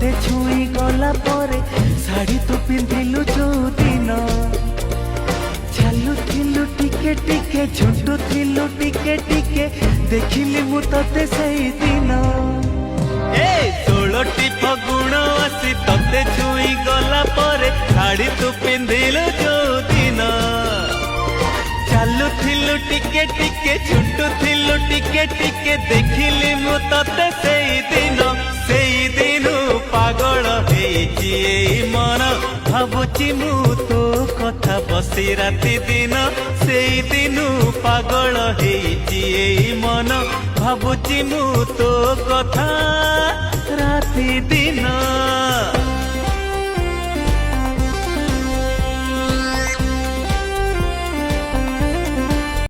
तते छुई गला परे शाड़ी तू पिंधिलु जो दिन चालू थिलु टिके टिके झुंटू थिलु टिके टिके देखिली मु तते सही दिन ए 16टी फगुण आसी तते छुई गला परे शाड़ी तू पिंधिलु जो दिन चालू थिलु टिके टिके झुंटू थिलु टिके टिके देखिली मु तते सेई दिन पागल हेची एई मन भाबुची मु तो कथा बसी राति दिन सेई दिन पागल हेची एई मन भाबुची मु तो कथा राति दिन।